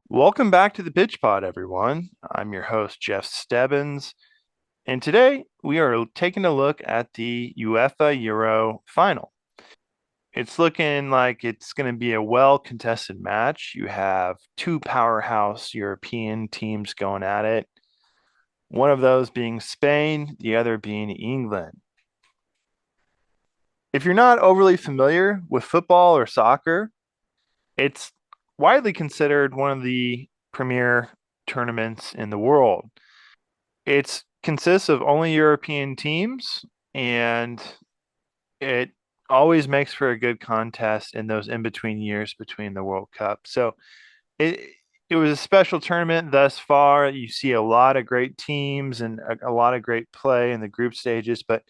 Welcome back to the Pitch Pod, everyone. I'm your host, Jeff Stebbins, and today we are taking a look at the UEFA Euro final. It's looking like it's going to be a well-contested match. You have two powerhouse European teams going at it, one of those being Spain, the other being England. If you're not overly familiar with football or soccer, it's widely considered one of the premier tournaments in the world. It consists of only European teams, and it always makes for a good contest in those in-between years between the World Cup. So it it was a special tournament thus far. You see a lot of great teams and a lot of great play in the group stages, but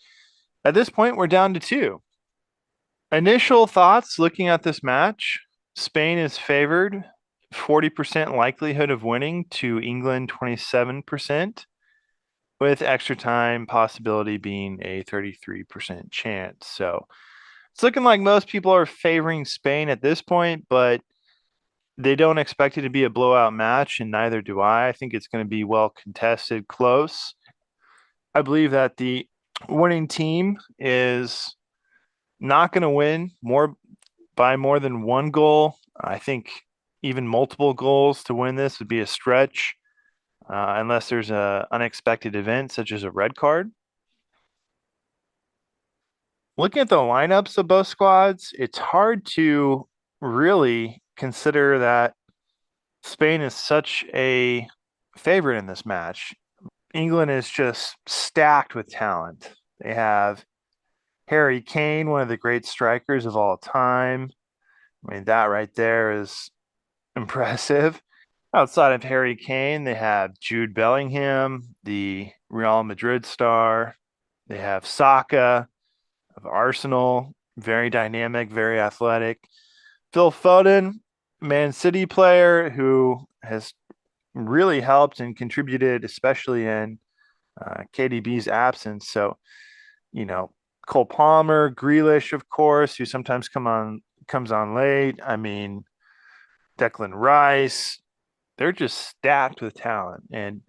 at this point we're down to two. Initial thoughts looking at this match, Spain is favored, 40% likelihood of winning to England 27%, with extra time possibility being a 33% chance. So it's looking like most people are favoring Spain at this point, but they don't expect it to be a blowout match, and neither do I. I think it's going to be well contested, close. I believe that the winning team is not going to win more than one goal. I think even multiple goals to win this would be a stretch, unless there's a unexpected event such as a red card. Looking at the lineups of both squads, it's hard to really consider that Spain is such a favorite in this match. England is just stacked with talent. They have Harry Kane, one of the great strikers of all time. I mean, that right there is impressive. Outside of Harry Kane, they have Jude Bellingham, the Real Madrid star. They have Saka of Arsenal, very dynamic, very athletic. Phil Foden, Man City player who has really helped and contributed, especially in KDB's absence. So, you know, Cole Palmer, Grealish, of course, who sometimes comes on late. I mean, Declan Rice, they're just stacked with talent. And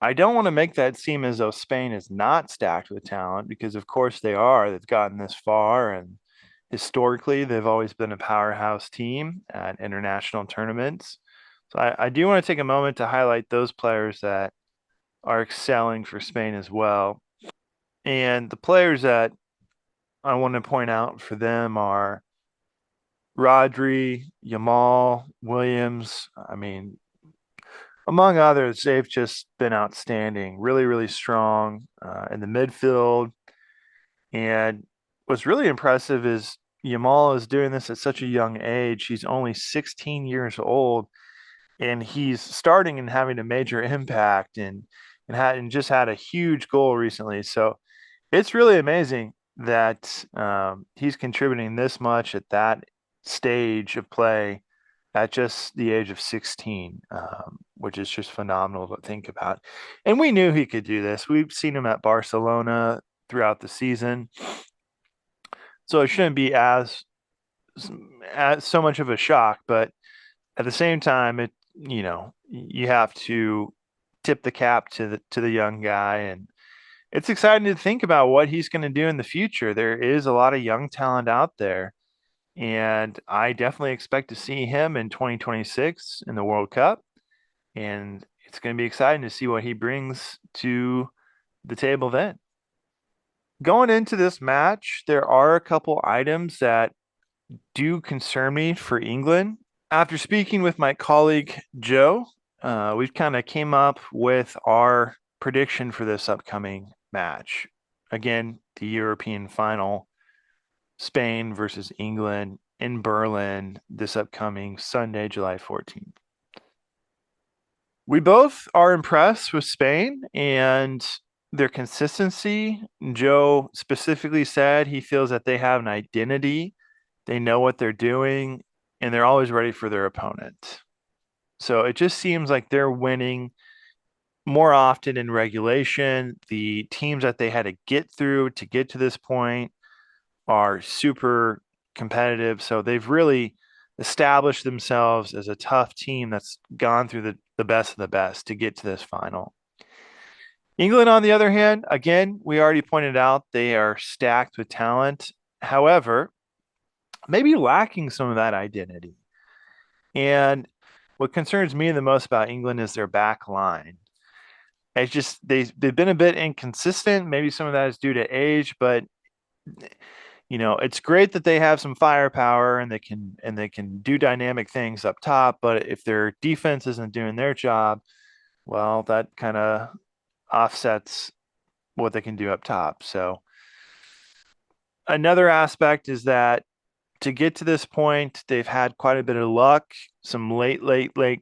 I don't want to make that seem as though Spain is not stacked with talent because, of course, they are. They've gotten this far, and historically, they've always been a powerhouse team at international tournaments. So I do want to take a moment to highlight those players that are excelling for Spain as well. And the players that I want to point out for them are Rodri, Yamal, Williams. I mean, among others, they've just been outstanding, really, really strong in the midfield. And what's really impressive is Yamal is doing this at such a young age. He's only 16 years old, and he's starting and having a major impact and just had a huge goal recently. So it's really amazing that he's contributing this much at that stage of play at just the age of 16, which is just phenomenal to think about. And we knew he could do this. We've seen him at Barcelona throughout the season. So it shouldn't be as so much of a shock, but at the same time, you have to tip the cap to the young guy, and it's exciting to think about what he's going to do in the future. There is a lot of young talent out there, and I definitely expect to see him in 2026 in the World Cup, and it's going to be exciting to see what he brings to the table then. Going into this match, there are a couple items that do concern me for England. After speaking with my colleague Joe, we've kind of came up with our prediction for this upcoming match. Again, the European final, Spain versus England in Berlin this upcoming Sunday, July 14th. We both are impressed with Spain and their consistency. Joe specifically said he feels that they have an identity, they know what they're doing, and they're always ready for their opponent. So it just seems like they're winning more often in regulation. The teams that they had to get through to get to this point are super competitive. So they've really established themselves as a tough team that's gone through the best of the best to get to this final. England, on the other hand, again, we already pointed out they are stacked with talent. However, maybe lacking some of that identity. And what concerns me the most about England is their back line. It's just they've been a bit inconsistent. Maybe some of that is due to age, but it's great that they have some firepower and they can do dynamic things up top, but if their defense isn't doing their job, well, that kind of offsets what they can do up top. So another aspect is that to get to this point, they've had quite a bit of luck, some late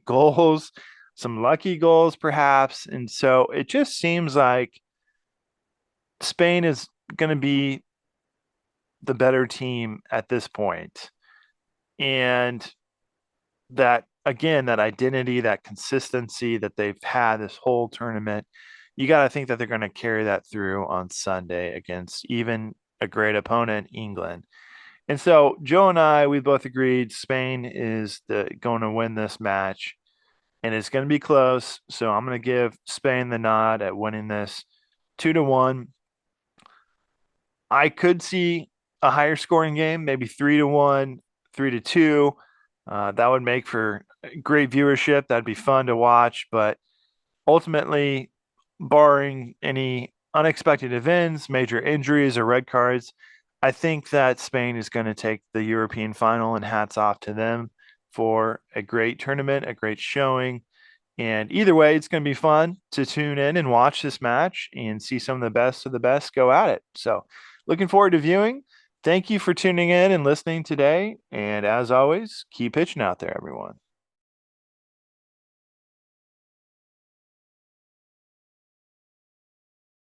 goals, some lucky goals perhaps, and so it just seems like Spain is going to be the better team at this point. And that, again, that identity, that consistency that they've had this whole tournament, you got to think that they're going to carry that through on Sunday against even a great opponent, England. And so Joe and I, we both agreed Spain is going to win this match, and it's going to be close. So I'm going to give Spain the nod at winning this 2-1. I could see a higher scoring game, maybe 3-1, 3-2. That would make for great viewership. That'd be fun to watch. But ultimately, barring any unexpected events, major injuries, or red cards, I think that Spain is going to take the European final, and hats off to them for a great tournament, a great showing. And either way, it's going to be fun to tune in and watch this match and see some of the best go at it. So, looking forward to viewing. Thank you for tuning in and listening today. And as always, keep pitching out there, everyone.